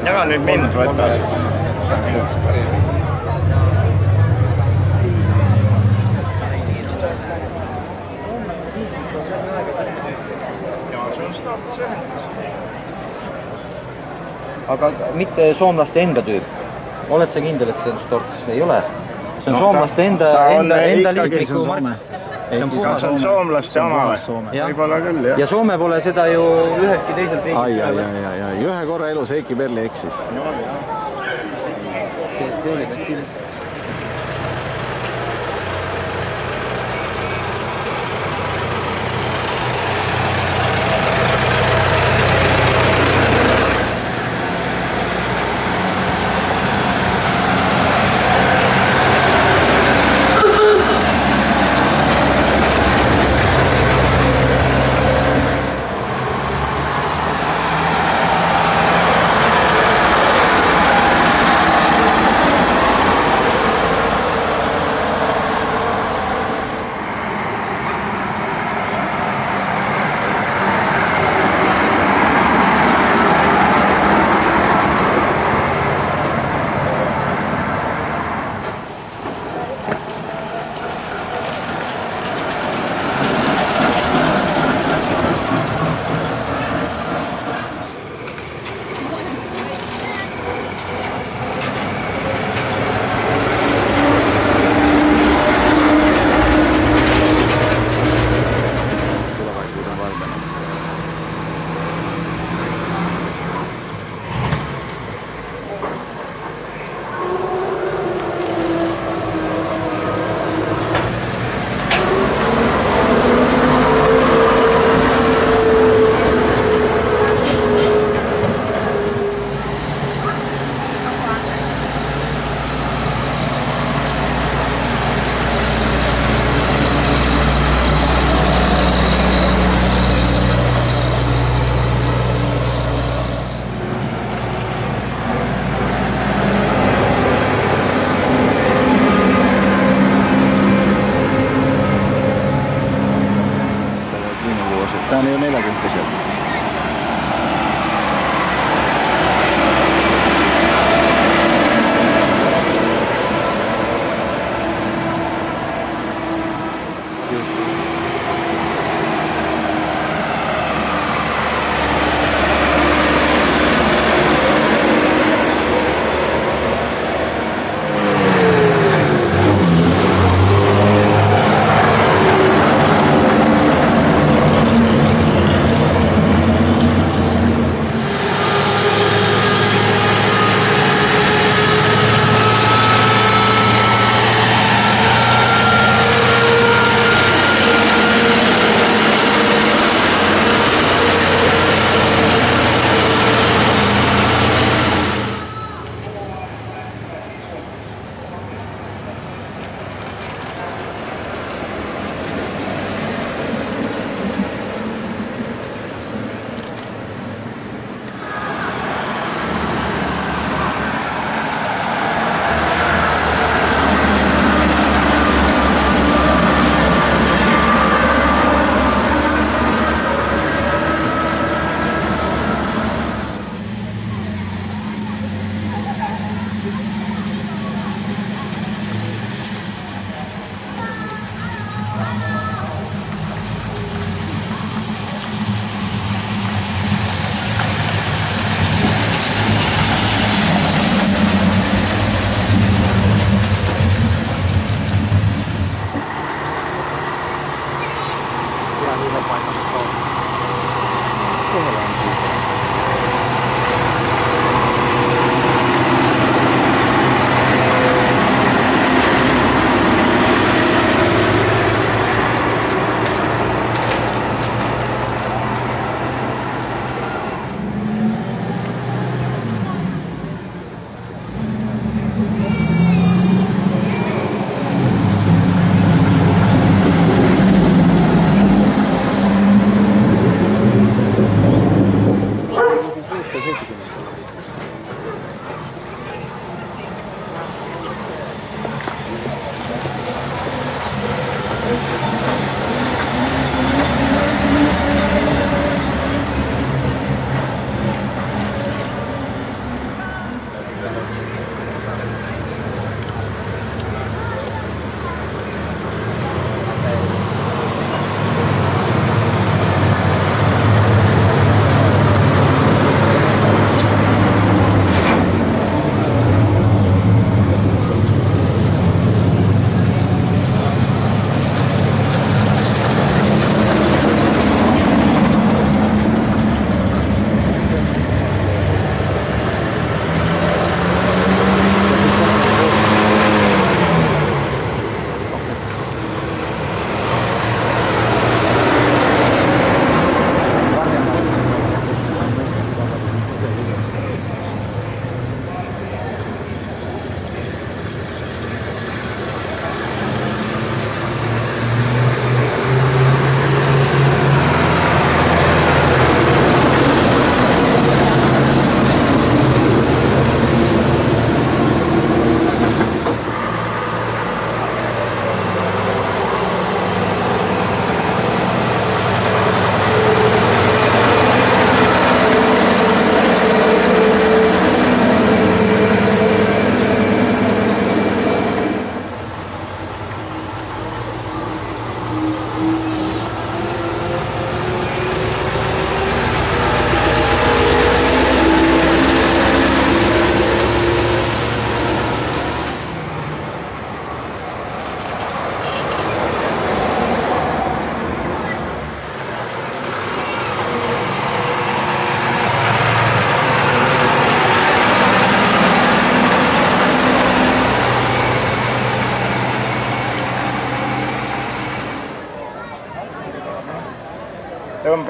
Jaga nüüd mind, võta siis. Ja see on startsühendus. Aga mitte soomlaste enda tüüp. Oled sa kindel, et see on Storks? Ei ole. See on soomlaste enda liikliku mark. See on soomlaste oma. Võib-olla küll, jah. Ja Soome pole seda ju üheltki teiselt riigilt. Ai. Ühe korra elus Heiki Perli eksis. See oli bensiinist. Tämä on jo 40 sieltä.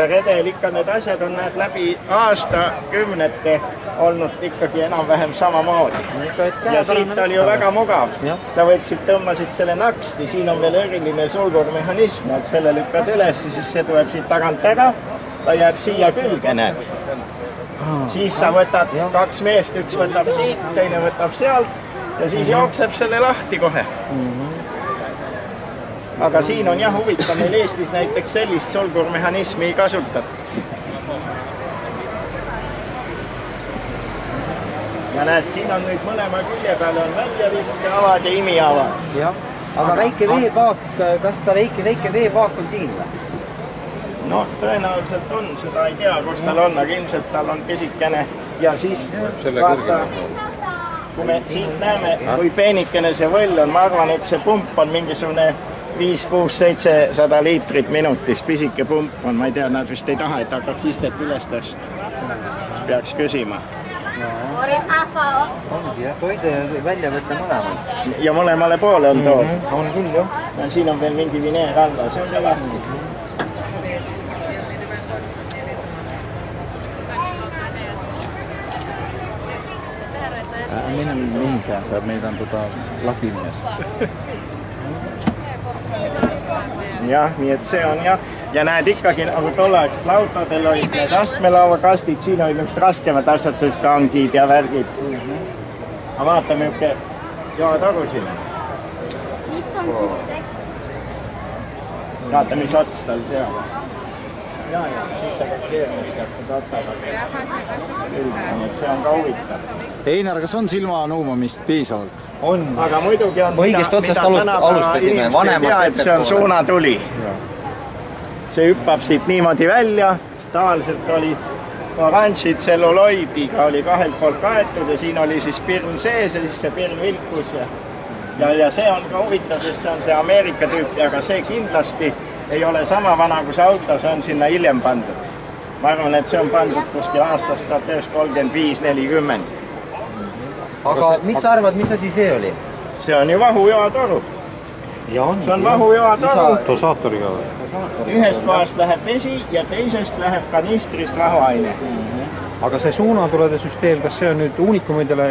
redel ikka need asjad on näed läbi aastakümnete olnud ikkagi enam-vähem samamoodi. Ja siit oli ju väga mugav. Sa võtsid, tõmbasid selle naksti, siin on veel eriline sulgurmehhanism, et selle lükkad üles, siis see tuleb siit tagant ära, ta jääb siia külge, näed. Siis sa võtad 2 meest, üks võtab siit, teine võtab sealt ja siis jookseb selle lahti kohe. Aga siin on jah huvitav, meil Eestis näiteks sellist sulgurmehhanismi ei kasutatud. Ja näed, siin on nüüd mõlema külje peale on väljaviske avad ja imiavad. Jah, aga väike veepaak, kas ta väike veepaak on siin või? No tõenäoliselt on, seda ei tea, kus tal on, aga ilmselt tal on pisikene ja siis vaata, kui me siit näeme, kui peenikene see võll on, ma arvan, et see pump on mingisugune 5, 6, 700 liitrit minutis, pisike pump on, ma ei tea, nad vist ei taha, et hakkaks istet üles tõsta. Siis peaks küsima. Ongi jah, toide välja võtta mõlemalt. Ja mõlemale poole on toodud. On küll, jah. Ja siin on veel mingi vineer alla, see on ka lahti. Mine mihinkään, sä meidän lakimies. Jah, nii et see on jah. Ja näed ikkagi, nagu tolleaegselt lautadel olid need astmelauakastid, siin olid niisugused raskemad asjad, siis kangid ja värgid. Aga vaata, milline joataru siin on. Vaata, mis ots tal seal. Ja, siit on keeruliselt jätkud otsaga. Nii et see on ka huvitav. Einar, kas on silma nuumamist piisavalt? On. Aga muidugi on, õigest otsast alustasime, vanemast et see on suunatuli. See hüppab siit niimoodi välja, tavaliselt oli oranžid tselluloidiga oli kahelt poolt kaetud ja siin oli siis pirn sees ja siis see pirn vilkus. Ja see on ka huvitav, sest see on see Ameerika tüüpi, aga see kindlasti ei ole sama vana kui see auto, see on sinna hiljem pandud. Ma arvan, et see on pandud kuskil aastast 1935-40. Aga mis sa arvad, mis asi see oli? See on ju vahujoatoru. See on vahujoatoru. Dosaatoriga või? Ühest kohast läheb vesi ja teisest läheb kanistrist vahuaine. Aga see suunatulede süsteem, kas see on nüüd unikumidele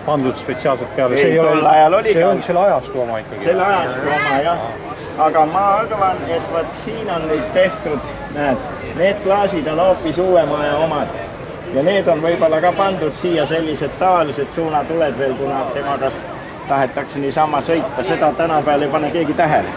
pandud spetsiaalselt peale? Ei, tol ajal oli see on selle ajastu oma ikkagi? Selle ajastu oma, jah. Aga ma arvan, et vaat siin on nüüd tehtud, näed, need klaasid on hoopis uuemaja omad. Ja need on võib-olla ka pandud siia sellised tavalised suunatuled veel, kuna temaga tahetakse niisama sõita. Seda tänapäeval ei pane keegi tähele.